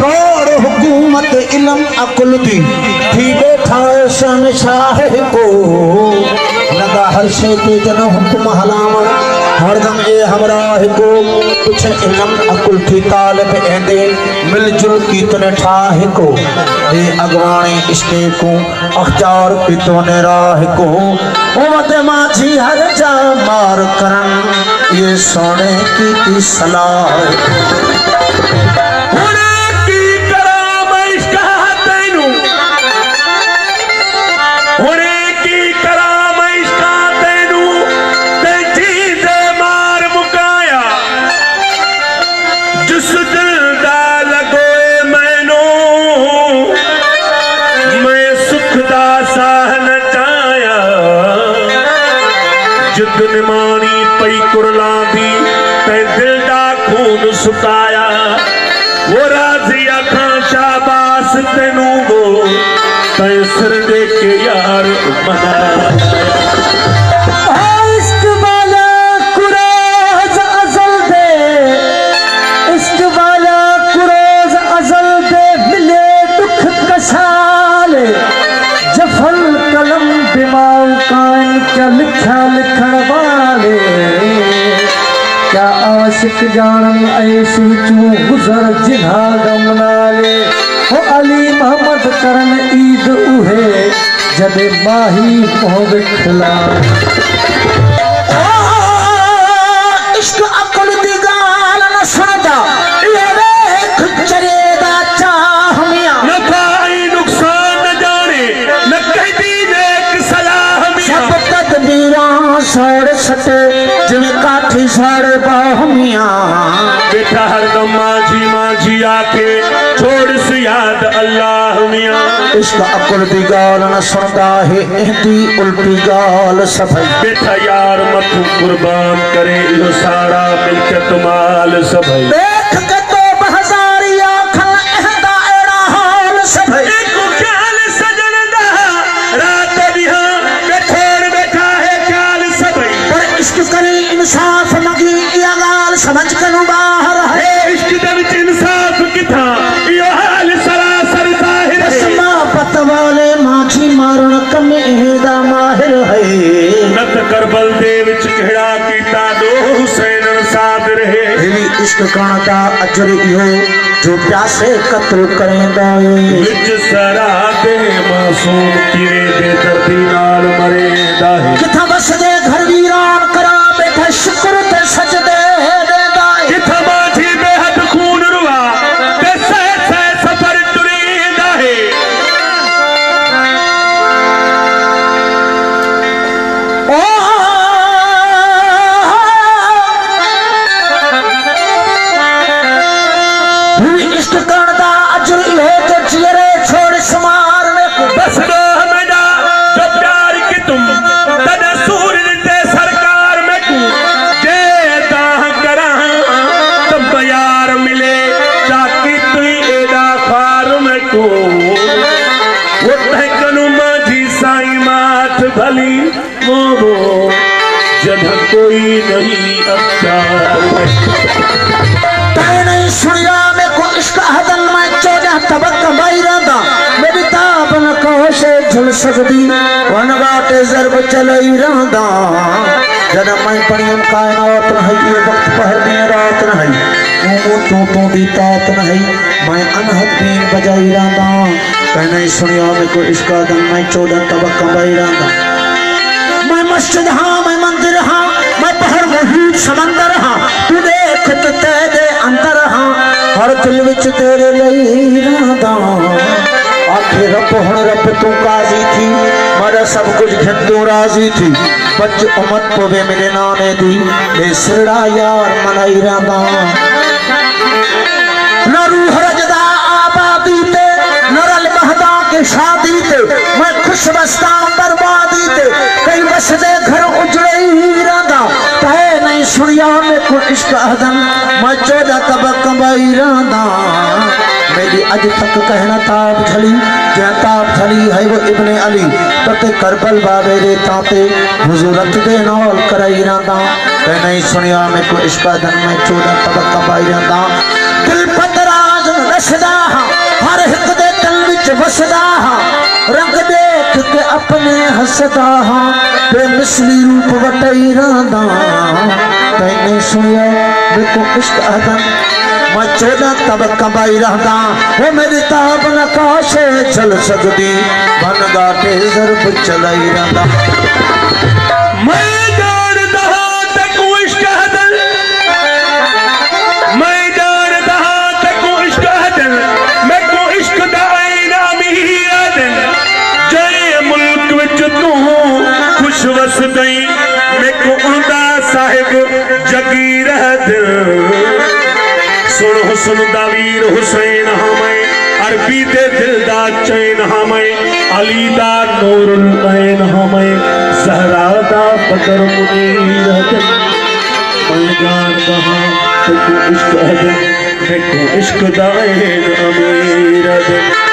तोड़ हुकूमत इल्म अकुल दी थी बैठा शहंशाह को लगा हर शे ते जन हुक्म हलावण हरदम ए हमराह को कुछ इल्म अकुल थी तालिब एंदे मिलजुल की तने ठाह को ए अगवाने इश्के को अख्तियार पितोने राह को उमत माझी हर जा मार करन ये सोने की सलाह मानी पई कुरला दी ते दिल दा खून सुकाया वो राजिया खां शाबाश तेनू वो ते सिर दे के यार मनाया इश्क वाला कुरोज अज़ल दे इश्क वाला कुरोज अज़ल दे मिले दुख कसाल जफल कलम दिमाग कान क्या लिखा लिखण वाले क्या आशिक जानम ऐसी चू गुजर जिन्हा गमनाले हो अली मोहम्मद करन ईद उहे जदे माही मोह खिला इश्क अकुल दी गाल न सुनदा ये देख चरेदा चाह मियां न भाई नुकसान न जाने न कहती नेक सलाह मियां सब तदबीरां साड़ सटे जिवें काठी साड़े बाह मियां बेटा हरदम माझी माझी आके छोड़ से याद अल्लाह मियां इश्क अकुल दी गाल न सुनदा है एंदी उल्टी गाल सभई बेटा यार मथू कुर्बान करे यो सारा मिलकत माल सभई देख के तो बहजारी आखन एंदा एड़ा हाल सभई एको ख्याल सजन दा रात बिहा बैठोड़ बैठा है ख्याल सभई पर इश्क करे इंसाफ मगी या गाल समझ कनु बाहर है इश्क दे विच इंसाफ किथा यो हाल सरासर जाहिर है इसमा पत वाले माछी मारण कम एदा माहिर है नत करबल दे विच खड़ा कीता दो हुसैन साबिर है हिली इश्क कांता अजर इहो जो प्यासे कत्ल करेंदा है विच सरा दे मासूम किवे दे दर्दी नाल मरेंदा है किथा बस दे घर वीरान करा बैठा शुक्र ते सजदे देंदा है किथा माझी बेहद खून रुआ ते सह सफर टुरेंदा है इश्क करदा अजर इहो जो जियरे छोड़ समारने को बस रोह मेरा जो प्यार की तुम तने सूरज ते सरकार में तू जे दाह करा तब यार मिले ताकि तू एदा खार में तू वो तहकनु माझी साई माथ भली वो जब कोई नहीं अच्छा तै नहीं सुनिया में को इश्क हदन में 14 तबक बाई रहंदा मेरी ताप न कोशे झुल सकदी वन बाटे जरब चलई रहंदा जद मैं पणियम कायनात न है ये वक्त पहर में रात न है तू दी तात न है मैं अनहद बीन बजाई रहंदा तै नहीं सुनिया में को इश्क हदन में 14 तबक बाई रहंदा मैं मस्जिद हां मैं मंदिर हां मैं पहर मुहीत समंदर हां तू देख ते तेरे अंदर हां हर दिल विच तेरे लई रहंदा आखिर रब हुण रब तू काजी थी मर सब कुछ घिन तू राजी थी बच उमत पोवे मेरे नाने दी ले सिरड़ा यार मनाई रहंदा न रूह रजदा आबादी ते न रल महदा के शादी ते मैं खुश बस्ता बर्बादी ते कई बस दे घर उजड़े ही रहंदा तै नहीं सुनिया में को इश्क हदन मैं 14 तबक बाई रहंदा मेरी अज तक कहना ताब झली जै ताब झली है वो इब्ने अली तते करबल बाबे रे ताते हुजूरत दे नाल कराई रहंदा तै नहीं सुनिया में को इश्क हदन मैं 14 तबक बाई रहंदा दिल पतराज रसदा हसदा हाँ बेमिसली रूप वटई रहंदा तैने सुनिया बिको इश्क अदन मैं 14 तब कबाई रहंदा वो मेरी ताब नकाश चल सकदी बन गाटे ज़रब चलाई रहंदा मैं जानदा तक इश्क अदन मैं जानदा तक इश्क अदन मैं को इश्क दा आईना अमीर अदन जय मुल्क विच तू खुश वसदई मैं को उंदा साहिब जगीर अदन सुन हुस्न दावीर हुसैन हमें अरबी दे दिलदा चैन हमें अली दा नूरुल ऐन हमें ज़हरा दा बदर मुनीर हदन मैं जानदा तू इश्क हदन मैं को इश्क दा ऐन अमीर हदन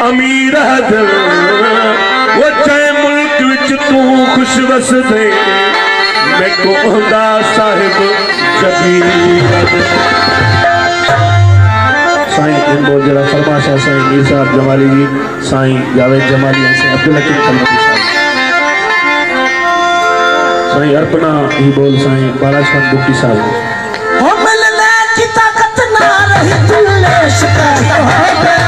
अमीर हदन वो चाहे मुल्क विच तू खुश वस दे मैं को उंदा साहिब जगीर हदन साईं इन बोल जरा फरमाशा साईं मीर साहब जमाली जी साईं जावेद जमाली से अब्दुल हकीम कलमती साईं अर्पणा ही बोल साईं बालाचंद बुट्टी साहब हो मिलने की ताकत ना रही तुल्ले शिकायत हो गया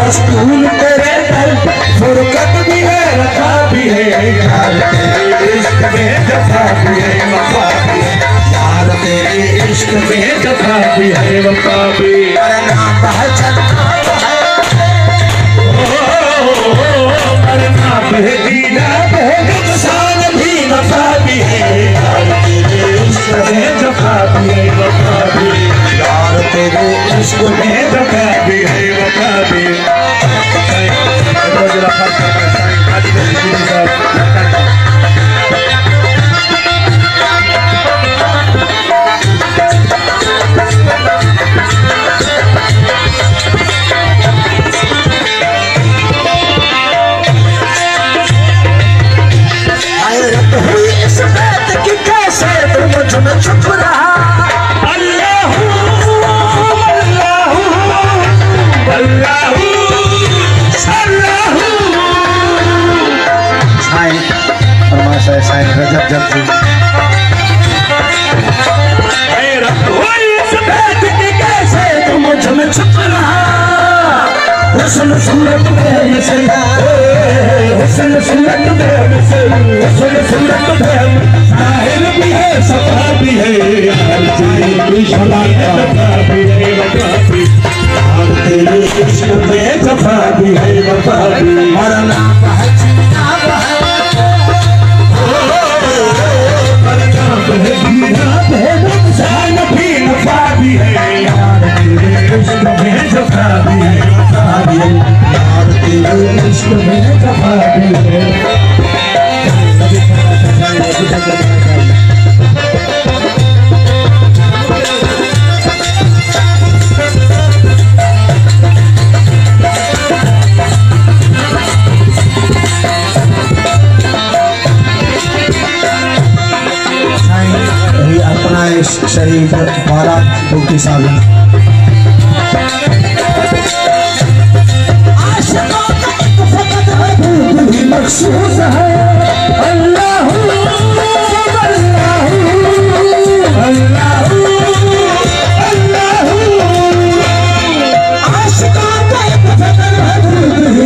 दस्तूर तेरे दर फुरकत भी है वफा भी है यार तेरे इश्क में जफा भी है वफा भी है यार तेरे इश्क में जफा भी है वफा भी मरना पहचानना मरना बेदीना बेगमसान भी वफा भी है यार तेरे इश्क में जफा भी है वफा भी यार तेरे इश्क में जफा भी है वफा भी शरीफ बाला बुट्टी साहब मखसूस है अल्लाह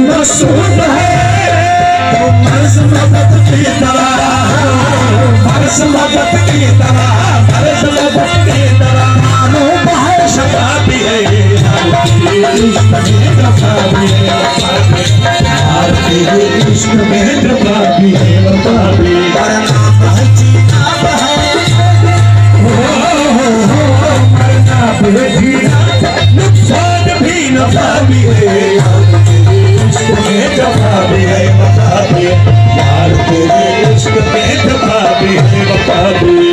मखसूस है फर्ज मदद की तरह फर्ज मदद की तरह फर्ज मदद की तरह मानो बाहर शफा भी है इश्क में जफा भी है यार तेरे इश्क में जफा भी है वफा भी भी यार तेरे इश्क में दफा भी है वफा भी